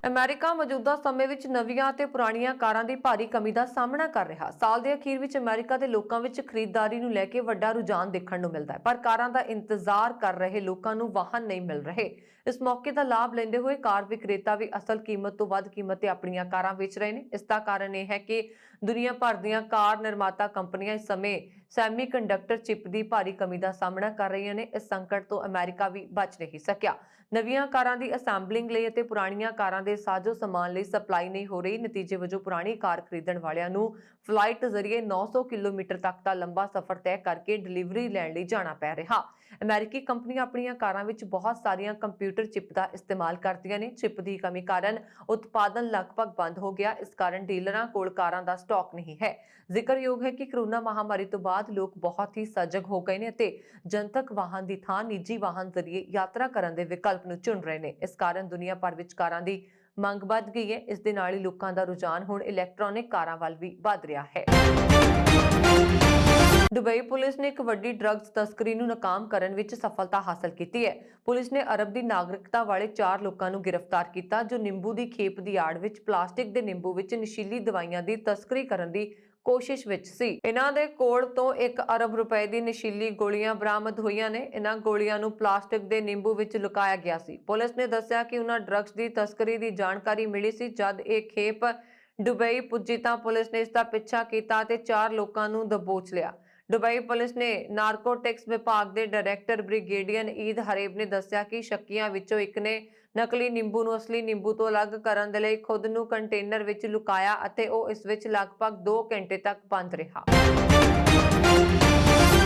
ਅਮਰੀਕਾ ਮੌਜੂਦਾ ਸਮੇਂ ਵਿੱਚ ਨਵੀਆਂ ਅਤੇ ਪੁਰਾਣੀਆਂ ਕਾਰਾਂ ਦੀ ਭਾਰੀ ਕਮੀ ਦਾ ਸਾਹਮਣਾ ਕਰ ਰਿਹਾ। ਸਾਲ ਦੇ ਅਖੀਰ ਵਿੱਚ ਅਮਰੀਕਾ ਦੇ ਲੋਕਾਂ ਵਿੱਚ ਖਰੀਦਦਾਰੀ ਨੂੰ ਲੈ ਕੇ ਵੱਡਾ ਰੁਝਾਨ ਦੇਖਣ ਨੂੰ ਮਿਲਦਾ ਹੈ, ਪਰ ਕਾਰਾਂ ਦਾ ਇੰਤਜ਼ਾਰ ਕਰ ਰਹੇ ਲੋਕਾਂ ਨੂੰ ਵਾਹਨ ਨਹੀਂ ਮਿਲ ਰਹੇ। ਇਸ ਮੌਕੇ ਦਾ ਲਾਭ ਲੈਂਦੇ ਹੋਏ ਕਾਰ ਵਿਕਰੇਤਾ ਵੀ ਅਸਲ ਕੀਮਤ ਤੋਂ ਵੱਧ ਕੀਮਤ ਤੇ ਆਪਣੀਆਂ ਕਾਰਾਂ ਵੇਚ ਰਹੇ ਨੇ। ਇਸ ਦਾ ਕਾਰਨ ਇਹ ਹੈ ਕਿ ਦੁਨੀਆ ਭਰ ਦੀਆਂ ਕਾਰ ਨਿਰਮਾਤਾ ਕੰਪਨੀਆਂ ਇਸ ਸਮੇਂ ਸੈਮੀਕੰਡਕਟਰ ਚਿਪ ਦੀ ਭਾਰੀ ਕਮੀ ਦਾ ਸਾਹਮਣਾ ਕਰ ਰਹੀਆਂ ਨੇ। ਇਸ ਸੰਕਟ ਤੋਂ ਅਮਰੀਕਾ ਵੀ ਬਚ ਨਹੀਂ ਸਕਿਆ। ਨਵੀਆਂ ਕਾਰਾਂ ਦੀ ਅਸੈਂਬਲਿੰਗ ਲਈ ਅਤੇ ਪੁਰਾਣੀਆਂ ਕਾਰਾਂ ਦੇ ਸਾਜ਼ੋ ਸਮਾਨ ਲਈ ਸਪਲਾਈ ਨਹੀਂ ਹੋ ਰਹੀ। ਨਤੀਜੇ ਵਜੋਂ ਪੁਰਾਣੀ ਕਾਰ ਖਰੀਦਣ ਵਾਲਿਆਂ ਨੂੰ ਫਲਾਈਟ ਜ਼ਰੀਏ 900 ਕਿਲੋਮੀਟਰ ਤੱਕ ਦਾ ਲੰਬਾ ਸਫ਼ਰ ਤੈਅ ਕਰਕੇ ਡਿਲੀਵਰੀ ਲੈਣ ਲਈ ਜਾਣਾ ਪੈ ਰਿਹਾ। ਅਮਰੀਕੀ ਕੰਪਨੀਆਂ ਆਪਣੀਆਂ ਕਾਰਾਂ ਵਿੱਚ ਬਹੁਤ ਸਾਰੀਆਂ ਕੰਪਿਊਟਰ ਚਿਪ ਦਾ ਇਸਤੇਮਾਲ ਕਰਦੀਆਂ ਨੇ। ਚਿਪ ਦੀ ਕਮੀ ਕਾਰਨ ਉਤਪਾਦਨ ਲਗਭਗ ਬੰਦ ਹੋ ਗਿਆ। ਇਸ ਕਾਰਨ ਡੀਲਰਾਂ ਕੋਲ ਕਾਰਾਂ ਦਾ ਸਟਾਕ ਨਹੀਂ ਹੈ। ਜ਼ਿਕਰਯੋਗ ਹੈ ਕਿ ਕਰੋਨਾ ਮਹਾਮਾਰੀ ਤੋਂ ਬਾਅਦ ਲੋਕ ਬਹੁਤ ਹੀ ਸਜਗ ਹੋ ਗਏ ਨੇ ਅਤੇ ਜਨਤਕ ਵਾਹਨ ਦੀ ਥਾਂ ਨਿੱਜੀ ਵਾਹਨ ਜ਼ਰੀਏ ਯਾਤਰਾ ਕਰਨ ਦੇ ਵਿਕਲਪ ਨੂੰ ਚੁਣ ਰਹੇ ਨੇ। ਇਸ ਕਾਰਨ ਦੁਨੀਆ ਭਰ ਵਿੱਚ ਕਾਰਾਂ ਦੀ ਮੰਗ ਵੱਧ ਗਈ ਹੈ। ਇਸ ਦੇ ਨਾਲ ਹੀ ਲੋਕਾਂ ਦਾ ਰੁਝਾਨ ਹੁਣ ਇਲੈਕਟ੍ਰੋਨਿਕ ਕਾਰਾਂ ਵੱਲ ਵੀ ਵੱਧ ਰਿਹਾ ਹੈ। ਦੁਬਈ ਪੁਲਿਸ ਨੇ ਇੱਕ ਵੱਡੀ ਡਰੱਗਸ ਤਸਕਰੀ ਨੂੰ ਨਾਕਾਮ ਕਰਨ ਵਿੱਚ ਸਫਲਤਾ ਹਾਸਲ ਕੀਤੀ ਹੈ। ਪੁਲਿਸ ਨੇ ਅਰਬ ਦੀ ਨਾਗਰਿਕਤਾ ਵਾਲੇ 4 ਲੋਕਾਂ ਨੂੰ ਗ੍ਰਿਫਤਾਰ ਕੀਤਾ ਜੋ ਨਿੰਬੂ ਦੀ ਖੇਪ ਦੀ ਆੜ ਵਿੱਚ ਪਲਾਸਟਿਕ ਦੇ ਨਿੰਬੂ ਵਿੱਚ ਨਸ਼ੀਲੀ ਦਵਾਈਆਂ ਦੀ ਤਸਕਰੀ ਕਰਨ ਦੀ ਕੋਸ਼ਿਸ਼ ਵਿੱਚ ਸੀ। ਇਹਨਾਂ ਦੇ ਕੋਲ ਤੋਂ 1 ਅਰਬ ਰੁਪਏ ਦੀ ਨਸ਼ੀਲੀ ਗੋਲੀਆਂ ਬਰਾਮਦ ਹੋਈਆਂ ਨੇ। ਇਹਨਾਂ ਗੋਲੀਆਂ ਨੂੰ ਪਲਾਸਟਿਕ ਦੇ ਨਿੰਬੂ ਵਿੱਚ ਲੁਕਾਇਆ ਗਿਆ ਸੀ। ਪੁਲਿਸ ਨੇ ਦੱਸਿਆ ਕਿ ਉਹਨਾਂ ਡਰੱਗਸ ਦੀ ਤਸਕਰੀ ਦੀ ਜਾਣਕਾਰੀ ਮਿਲੀ ਸੀ। ਜਦ ਇਹ ਖੇਪ ਦੁਬਈ ਪੁੱਜੀ ਤਾਂ ਪੁਲਿਸ ਨੇ ਇਸ ਦਾ ਪਿੱਛਾ ਕੀਤਾ ਤੇ 4 ਲੋਕਾਂ ਨੂੰ ਦਬੋਚ ਲਿਆ। ਦੁਬਈ ਪੁਲਿਸ ਨੇ ਨਾਰਕੋਟਿਕਸ ਵਿਭਾਗ ਦੇ ਡਾਇਰੈਕਟਰ ਬ੍ਰਿਗੇਡੀਅਰ ਈਦ ਹਰੇਬ ਨੇ ਦੱਸਿਆ ਕਿ ਸ਼ੱਕੀਆਂ ਵਿੱਚੋਂ ਇੱਕ ਨੇ ਨਕਲੀ ਨਿੰਬੂ ਨੂੰ ਅਸਲੀ ਨਿੰਬੂ ਤੋਂ ਅਲੱਗ ਕਰਨ ਦੇ ਲਈ ਖੁਦ ਨੂੰ ਕੰਟੇਨਰ ਵਿੱਚ ਲੁਕਾਇਆ ਅਤੇ ਉਹ ਇਸ ਵਿੱਚ ਲਗਭਗ 2 ਘੰਟੇ ਤੱਕ ਬੰਦ ਰਿਹਾ।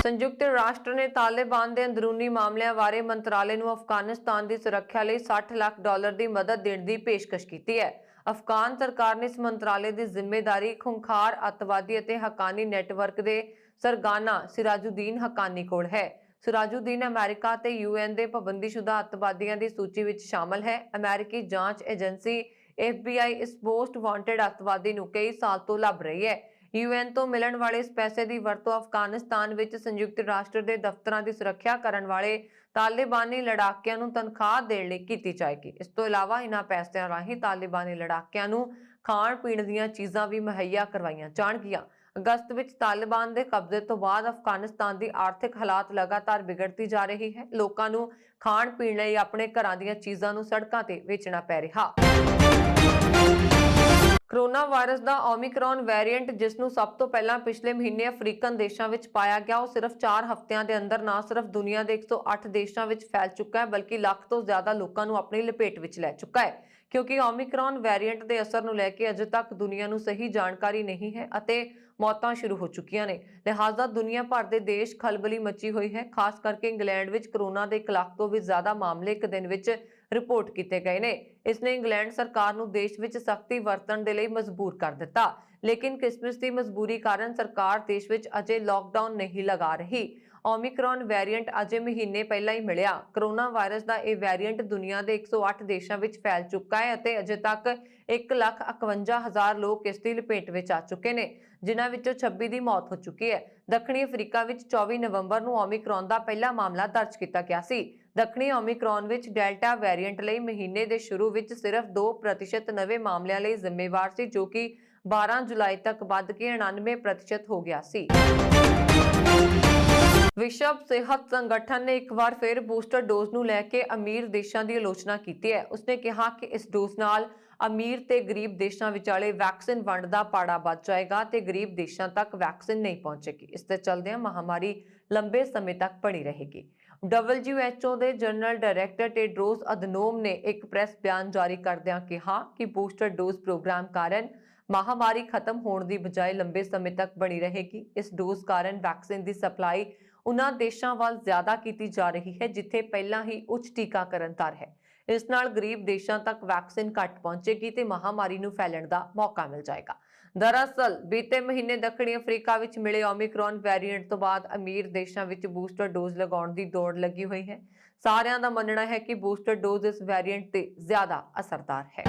ਸੰਯੁਕਤ ਰਾਸ਼ਟਰ ਨੇ ਤਾਲਿਬਾਨ ਦੇ ਅੰਦਰੂਨੀ ਮਾਮਲਿਆਂ ਬਾਰੇ ਮੰਤਰਾਲੇ ਨੂੰ ਅਫਗਾਨਿਸਤਾਨ ਦੀ ਸੁਰੱਖਿਆ ਲਈ $60 ਲੱਖ ਦੀ ਮਦਦ ਦੇਣ ਦੀ ਪੇਸ਼ਕਸ਼ ਕੀਤੀ ਹੈ। ਅਫਗਾਨ ਸਰਕਾਰ ਨੇ ਇਸ ਮੰਤਰਾਲੇ ਦੀ ਜ਼ਿੰਮੇਵਾਰੀ ਖੁੰਖਾਰ ਅੱਤਵਾਦੀ ਅਤੇ ਹੱਕਾਨੀ ਨੈਟਵਰਕ ਦੇ ਸਰਗਨਾ ਸਿਰਾਜੁਦੀਨ ਹੱਕਾਨੀ ਕੋਲ ਹੈ। ਸਿਰਾਜੁਦੀਨ ਅਮਰੀਕਾ ਤੇ ਯੂਐਨ ਦੇ ਪਾਬੰਦੀਸ਼ੁਦਾ ਅੱਤਵਾਦੀਆਂ ਦੀ ਸੂਚੀ ਵਿੱਚ ਸ਼ਾਮਲ ਹੈ। ਅਮਰੀਕੀ ਜਾਂਚ ਏਜੰਸੀ FBI ਇਸ ਮੋਸਟ ਵਾਂਟਡ ਅੱਤਵਾਦੀ ਨੂੰ ਕਈ ਸਾਲ ਤੋਂ ਲੱਭ ਰਹੀ ਹੈ। ਯੂਐਨ ਤੋਂ ਮਿਲਣ ਵਾਲੇ ਇਸ ਪੈਸੇ ਦੀ ਵਰਤੋਂ ਅਫਗਾਨਿਸਤਾਨ ਵਿੱਚ ਸੰਯੁਕਤ ਰਾਸ਼ਟਰ ਦੇ ਦਫ਼ਤਰਾਂ ਦੀ ਸੁਰੱਖਿਆ ਕਰਨ ਵਾਲੇ ਤਾਲਿਬਾਨੀ ਲੜਾਕਿਆਂ ਨੂੰ ਤਨਖਾਹ ਦੇਣ ਲਈ ਕੀਤੀ ਜਾਏਗੀ। ਇਸ ਤੋਂ ਇਲਾਵਾ ਇਹਨਾਂ ਪੈਸਿਆਂ ਰਾਹੀਂ ਤਾਲਿਬਾਨੀ ਲੜਾਕਿਆਂ ਨੂੰ ਖਾਣ ਪੀਣ ਦੀਆਂ ਚੀਜ਼ਾਂ ਵੀ ਮੁਹੱਈਆ ਕਰਵਾਈਆਂ ਜਾਣਗੀਆਂ। ਅਗਸਤ ਵਿੱਚ ਤਾਲਿਬਾਨ ਦੇ ਕਬਜ਼ੇ ਤੋਂ ਬਾਅਦ ਅਫਗਾਨਿਸਤਾਨ ਦੀ ਆਰਥਿਕ ਹਾਲਾਤ ਲਗਾਤਾਰ ਵਿਗੜਦੀ ਜਾ ਰਹੀ ਹੈ। ਲੋਕਾਂ ਨੂੰ ਖਾਣ ਪੀਣ ਲਈ ਆਪਣੇ ਘਰਾਂ ਦੀਆਂ ਚੀਜ਼ਾਂ ਨੂੰ ਸੜਕਾਂ ਤੇ ਵੇਚਣਾ ਪੈ ਰਿਹਾ। ਕੋਰੋਨਾ ਵਾਇਰਸ ਦਾ ਓਮਿਕਰੌਨ ਵੇਰੀਐਂਟ ਜਿਸ ਨੂੰ ਸਭ ਤੋਂ ਪਹਿਲਾਂ ਪਿਛਲੇ ਮਹੀਨੇ ਅਫਰੀਕਨ ਦੇਸ਼ਾਂ ਵਿੱਚ ਪਾਇਆ ਗਿਆ, ਉਹ ਸਿਰਫ 4 ਹਫ਼ਤਿਆਂ ਦੇ ਅੰਦਰ ਨਾ ਸਿਰਫ ਦੁਨੀਆ ਦੇ 108 ਦੇਸ਼ਾਂ ਵਿੱਚ ਫੈਲ ਚੁੱਕਾ ਹੈ ਬਲਕਿ ਲੱਖ ਤੋਂ ਜ਼ਿਆਦਾ ਲੋਕਾਂ ਨੂੰ ਆਪਣੀ ਲਪੇਟ ਵਿੱਚ ਲੈ ਚੁੱਕਾ ਹੈ। ਕਿਉਂਕਿ ਓਮਿਕਰੌਨ ਵੇਰੀਐਂਟ ਦੇ ਅਸਰ ਨੂੰ ਲੈ ਕੇ ਅਜੇ ਤੱਕ ਦੁਨੀਆ ਨੂੰ ਸਹੀ ਜਾਣਕਾਰੀ ਨਹੀਂ ਹੈ ਅਤੇ ਮੌਤਾਂ ਸ਼ੁਰੂ ਹੋ ਚੁੱਕੀਆਂ ਨੇ। ਲਿਹਾਜ਼ਾ ਦੁਨੀਆ ਭਰ ਦੇ ਦੇਸ਼ ਖਲਬਲੀ ਮਚੀ ਹੋਈ ਹੈ। ਖਾਸ ਕਰਕੇ ਇੰਗਲੈਂਡ ਵਿੱਚ ਕੋਰੋਨਾ ਦੇ 1 ਲੱਖ ਤੋਂ ਵੀ ਜ਼ਿਆਦਾ ਮਾਮਲੇ ਇੱਕ ਦਿਨ ਵਿੱਚ ਰਿਪੋਰਟ ਕੀਤੇ ਗਏ ਨੇ। ਇਸ ਨੇ ਇੰਗਲੈਂਡ ਸਰਕਾਰ ਨੂੰ ਦੇਸ਼ ਵਿੱਚ ਸਖਤੀ ਵਰਤਣ ਦੇ ਲਈ ਮਜਬੂਰ ਕਰ ਦਿੱਤਾ। ਲੇਕਿਨ ਕਿਸਮਤ ਦੀ ਮਜਬੂਰੀ ਕਾਰਨ ਸਰਕਾਰ ਦੇਸ਼ ਵਿੱਚ ਅਜੇ ਲਾਕਡਾਊਨ ਨਹੀਂ ਲਗਾ ਰਹੀ। ਓਮਿਕਰੌਨ ਵੇਰੀਐਂਟ ਅਜੇ ਮਹੀਨੇ ਪਹਿਲਾਂ ਹੀ ਮਿਲਿਆ। ਕੋਰੋਨਾ ਵਾਇਰਸ ਦਾ ਇਹ ਵੇਰੀਐਂਟ ਦੁਨੀਆ ਦੇ 108 ਦੇਸ਼ਾਂ ਵਿੱਚ ਫੈਲ ਚੁੱਕਾ ਹੈ ਅਤੇ ਅਜੇ ਤੱਕ 1,51,000 ਲੋਕ ਇਸ ਦੀ ਲਪੇਟ ਵਿੱਚ ਆ ਚੁੱਕੇ ਨੇ, ਜਿਨ੍ਹਾਂ ਵਿੱਚੋਂ 26 ਦੀ ਮੌਤ ਹੋ ਚੁੱਕੀ ਹੈ। ਦੱਖਣੀ ਅਫਰੀਕਾ ਵਿੱਚ 24 ਨਵੰਬਰ ਨੂੰ ਓਮਿਕਰੌਨ ਦਾ ਪਹਿਲਾ ਮਾਮਲਾ ਦਰਜ ਕੀਤਾ ਗਿਆ ਸੀ। ਦੱਖਣੀ ਓਮਿਕਰੌਨ ਵਿੱਚ ਡੈਲਟਾ ਵੇਰੀਐਂਟ ਲਈ ਮਹੀਨੇ ਦੇ ਸ਼ੁਰੂ ਵਿੱਚ ਸਿਰਫ 2% ਨਵੇਂ ਮਾਮਲਿਆਂ ਲਈ ਜ਼ਿੰਮੇਵਾਰ ਸੀ, ਜੋ ਕਿ 12 ਜੁਲਾਈ ਤੱਕ ਵੱਧ ਕੇ 99% ਹੋ ਗਿਆ ਸੀ। ਵਿਸ਼ਵ ਸਿਹਤ ਸੰਗਠਨ ਨੇ ਇੱਕ ਵਾਰ ਫਿਰ ਬੂਸਟਰ ਡੋਜ਼ ਨੂੰ ਲੈ ਕੇ ਅਮੀਰ ਦੇਸ਼ਾਂ ਦੀ ਆਲੋਚਨਾ ਕੀਤੀ ਹੈ। ਉਸਨੇ ਕਿਹਾ ਕਿ ਇਸ ਡੋਜ਼ ਨਾਲ ਅਮੀਰ ਤੇ ਗਰੀਬ ਦੇਸ਼ਾਂ ਵਿਚਾਲੇ ਵੈਕਸੀਨ ਵੰਡ ਦਾ ਪਾੜਾ ਵੱਧ ਜਾਏਗਾ ਤੇ ਗਰੀਬ ਦੇਸ਼ਾਂ ਤੱਕ ਵੈਕਸੀਨ ਨਹੀਂ ਪਹੁੰਚੇਗੀ। ਇਸ ਦੇ ਚਲਦਿਆਂ ਮਹਾਮਾਰੀ ਲੰਬੇ ਸਮੇਂ ਤੱਕ ਬਣੀ ਰਹੇਗੀ। WHO ਦੇ ਜਨਰਲ ਡਾਇਰੈਕਟਰ ਟੇਡਰੋਸ ਅਧਨੋਮ ਨੇ ਇੱਕ ਪ੍ਰੈਸ ਬਿਆਨ ਜਾਰੀ ਕਰਦਿਆਂ ਕਿਹਾ ਕਿ ਬੂਸਟਰ ਡੋਜ਼ ਪ੍ਰੋਗਰਾਮ ਕਾਰਨ ਮਹਾਮਾਰੀ ਖਤਮ ਹੋਣ ਦੀ ਬਜਾਏ ਲੰਬੇ ਸਮੇਂ ਤੱਕ ਬਣੀ ਰਹੇਗੀ। ਇਸ ਡੋਜ਼ ਕਾਰਨ ਵੈਕਸੀਨ ਦੀ ਸਪਲਾਈ ਉਨ੍ਹਾਂ ਦੇਸ਼ਾਂ ਵੱਲ ਜ਼ਿਆਦਾ ਕੀਤੀ ਜਾ ਰਹੀ ਹੈ ਜਿੱਥੇ ਪਹਿਲਾਂ ਹੀ ਉੱਚ ਟੀਕਾਕਰਨ ਦਰ ਹੈ। ਇਸ ਨਾਲ ਗਰੀਬ ਦੇਸ਼ਾਂ ਤੱਕ ਵੈਕਸੀਨ ਘੱਟ ਪਹੁੰਚੇਗੀ ਤੇ ਮਹਾਮਾਰੀ ਨੂੰ ਫੈਲਣ ਦਾ ਮੌਕਾ ਮਿਲ ਜਾਏਗਾ। ਦਰਅਸਲ ਬੀਤੇ ਮਹੀਨੇ ਦੱਖਣੀ ਅਫਰੀਕਾ ਵਿੱਚ ਮਿਲੇ ਓਮਿਕਰੌਨ ਵੇਰੀਐਂਟ ਤੋਂ ਬਾਅਦ ਅਮੀਰ ਦੇਸ਼ਾਂ ਵਿੱਚ ਬੂਸਟਰ ਡੋਜ਼ ਲਗਾਉਣ ਦੀ ਦੌੜ ਲੱਗੀ ਹੋਈ ਹੈ। ਸਾਰਿਆਂ ਦਾ ਮੰਨਣਾ ਹੈ ਕਿ ਬੂਸਟਰ ਡੋਜ਼ ਇਸ ਵੇਰੀਐਂਟ ਤੇ ਜ਼ਿਆਦਾ ਅਸਰਦਾਰ ਹੈ।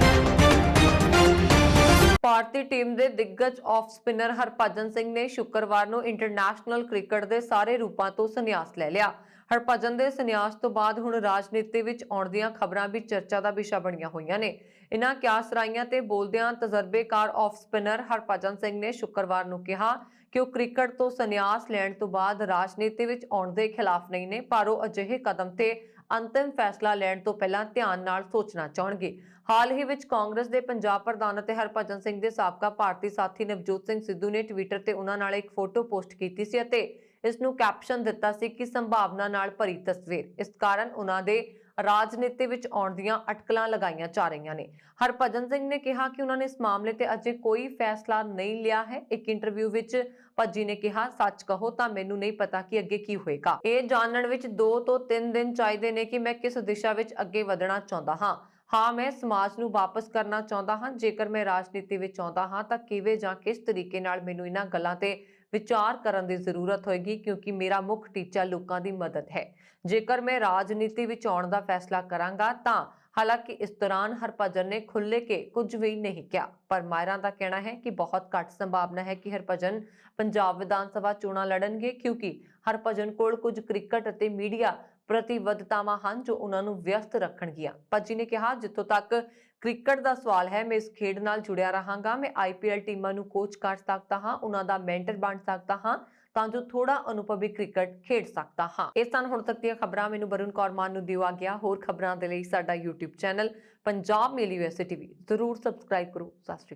ਭਾਰਤੀ ਟੀਮ ਦੇ ਦਿੱਗਜ ਆਫ ਸਪਿਨਰ ਹਰਭਜਨ ਸਿੰਘ ਨੇ ਸ਼ੁੱਕਰਵਾਰ ਨੂੰ ਇੰਟਰਨੈਸ਼ਨਲ ਕ੍ਰਿਕਟ ਦੇ ਸਾਰੇ ਰੂਪਾਂ ਤੋਂ ਸੰਨਿਆਸ ਲੈ ਲਿਆ। ਹਰਭਜਨ ਦੇ ਸੰਨਿਆਸ ਤੋਂ ਬਾਅਦ ਹੁਣ ਰਾਜਨੀਤੀ ਵਿੱਚ ਆਉਣ ਦੀਆਂ ਖਬਰਾਂ ਵੀ ਚਰਚਾ ਦਾ ਵਿਸ਼ਾ ਬਣੀਆਂ ਹੋਈਆਂ ਨੇ। ਇਨ੍ਹਾਂ ਕਿਆਸ ਰਾਈਆਂ ਤੇ ਬੋਲਦਿਆਂ ਤਜਰਬੇਕਾਰ ਆਫ ਸਪਿਨਰ ਹਰਭਜਨ ਸਿੰਘ ਨੇ ਸ਼ੁੱਕਰਵਾਰ ਨੂੰ ਕਿਹਾ ਕਿ ਉਹ ਕ੍ਰਿਕਟ ਤੋਂ ਸੰਨਿਆਸ ਲੈਣ ਤੋਂ ਬਾਅਦ ਰਾਜਨੀਤੀ ਵਿੱਚ ਆਉਣ ਦੇ ਖਿਲਾਫ ਨਹੀਂ ਨੇ, ਪਰ ਉਹ ਅਜਿਹੇ ਕਦਮ ਤੇ ਅੰਤਿਮ ਫੈਸਲਾ ਲੈਣ ਤੋਂ ਪਹਿਲਾਂ ਧਿਆਨ ਨਾਲ ਸੋਚਣਾ ਚਾਹਣਗੇ। ਹਾਲ ਹੀ ਵਿੱਚ ਕਾਂਗਰਸ ਦੇ ਪੰਜਾਬ ਪ੍ਰਧਾਨ ਅਤੇ ਹਰਭਜਨ ਸਿੰਘ ਦੇ ਸਾਬਕਾ ਭਾਰਤੀ ਸਾਥੀ ਨਵਜੋਤ ਸਿੰਘ ਸਿੱਧੂ ਨੇ ਟਵਿੱਟਰ ਤੇ ਉਹਨਾਂ ਨਾਲ ਇੱਕ ਫੋਟੋ ਪੋਸਟ ਕੀਤੀ ਸੀ ਅਤੇ ਇਸ ਨੂੰ ਕੈਪਸ਼ਨ ਦਿੱਤਾ ਸੀ ਕਿ ਸੰਭਾਵਨਾ ਨਾਲ ਭਰੀ ਤਸਵੀਰ। ਇਸ ਕਾਰਨ ਉਹਨਾਂ ਦੇ ਰਾਜਨੀਤੀ ਵਿੱਚ ਆਉਣ ਦੀਆਂ ਅਟਕਲਾਂ ਲਗਾਈਆਂ ਜਾ ਰਹੀਆਂ ਨੇ। ਹਰਭਜਨ ਸਿੰਘ ਨੇ ਕਿਹਾ ਕਿ ਉਹਨਾਂ ਨੇ ਇਸ ਮਾਮਲੇ ਤੇ ਅਜੇ ਕੋਈ ਫੈਸਲਾ ਨਹੀਂ ਲਿਆ ਹੈ। ਇੱਕ ਇੰਟਰਵਿਊ ਵਿੱਚ ਭੱਜੀ ਨੇ ਕਿਹਾ, ਸੱਚ ਕਹੋ ਤਾਂ ਮੈਨੂੰ ਨਹੀਂ ਪਤਾ ਕਿ ਅੱਗੇ ਕੀ ਹੋਏਗਾ। ਇਹ ਜਾਣਨ ਵਿੱਚ 2 ਤੋਂ 3 ਦਿਨ ਚਾਹੀਦੇ ਨੇ ਕਿ ਮੈਂ ਕਿਸ ਦਿਸ਼ਾ ਵਿੱਚ ਅੱਗੇ ਵਧਣਾ ਚਾਹੁੰਦਾ ਹਾਂ। ਹਾਂ, ਮੈਂ ਸਮਾਜ ਨੂੰ ਵਾਪਸ ਕਰਨਾ ਚਾਹੁੰਦਾ ਹਾਂ। ਜੇਕਰ ਮੈਂ ਰਾਜਨੀਤੀ ਵਿੱਚ ਆਉਂਦਾ ਹਾਂ ਤਾਂ ਕਿਵੇਂ ਜਾਂ ਕਿਸ ਤਰੀਕੇ ਨਾਲ ਮੈਨੂੰ ਇਹਨਾਂ ਗੱਲਾਂ ਤੇ ਵਿਚਾਰ ਕਰਨ ਦੀ ਜ਼ਰੂਰਤ ਹੋਏਗੀ ਕਿਉਂਕਿ ਮੇਰਾ ਮੁੱਖ ਟੀਚਾ ਲੋਕਾਂ ਦੀ ਮਦਦ ਹੈ। ਜੇਕਰ ਮੈਂ ਰਾਜਨੀਤੀ ਵਿੱਚ ਆਉਣ ਦਾ ਫੈਸਲਾ ਕਰਾਂਗਾ ਤਾਂ ਹਾਲਾਂਕਿ ਇਸ ਦੌਰਾਨ ਹਰਭਜਨ ਨੇ ਖੁੱਲ੍ਹ ਕੇ ਕੁਝ ਵੀ ਨਹੀਂ ਕਿਹਾ, ਪਰ ਮਾਹਿਰਾਂ ਦਾ ਕਹਿਣਾ ਹੈ ਕਿ ਬਹੁਤ ਘੱਟ ਸੰਭਾਵਨਾ ਹੈ ਕਿ ਹਰਭਜਨ ਪੰਜਾਬ ਵਿਧਾਨ ਸਭਾ ਚੋਣਾਂ ਲੜਨਗੇ ਕਿਉਂਕਿ ਹਰਭਜਨ ਕੋਲ ਕੁਝ ਕ੍ਰਿਕਟ ਅਤੇ ਮੀਡੀਆ ਪ੍ਰਤੀਬੱਧਤਾਵਾਂ ਹਨ ਜੋ ਉਹਨਾਂ ਨੂੰ ਵਿਅਸਤ ਰੱਖਣਗੀਆਂ। ਭੱਜੀ ਨੇ ਕਿਹਾ, ਜਿੱਥੋਂ ਤੱਕ ਕ੍ਰਿਕਟ ਦਾ ਸਵਾਲ ਹੈ ਮੈਂ ਇਸ ਖੇਡ ਨਾਲ ਜੁੜਿਆ ਰਹਾਂਗਾ। ਮੈਂ IPL ਟੀਮਾਂ ਨੂੰ ਕੋਚ ਕਰ ਸਕਦਾ ਹਾਂ, ਉਹਨਾਂ ਦਾ ਮੈਂਟਰ ਬਣ ਸਕਦਾ ਹਾਂ ਤਾਂ ਜੋ ਥੋੜਾ ਅਨੁਭਵੀ ਕ੍ਰਿਕਟ ਖੇਡ ਸਕਦਾ ਹਾਂ। ਇਹ ਸਨ ਹੁਣ ਤੱਕ ਦੀਆਂ ਖਬਰਾਂ। ਮੈਨੂੰ ਵਰੁਣ ਕੌਰ ਮਾਨ ਨੂੰ ਦਿਓ ਆ ਗਿਆ। ਹੋਰ ਖਬਰਾਂ ਦੇ ਲਈ ਸਾਡਾ YouTube ਚੈਨਲ ਪੰਜਾਬ ਮੇਲ USA TV ਜ਼ਰੂਰ ਸਬਸਕ੍ਰਾਈਬ ਕਰੋ। ਸਤਿ ਸ਼੍ਰੀ ਅਕਾਲ।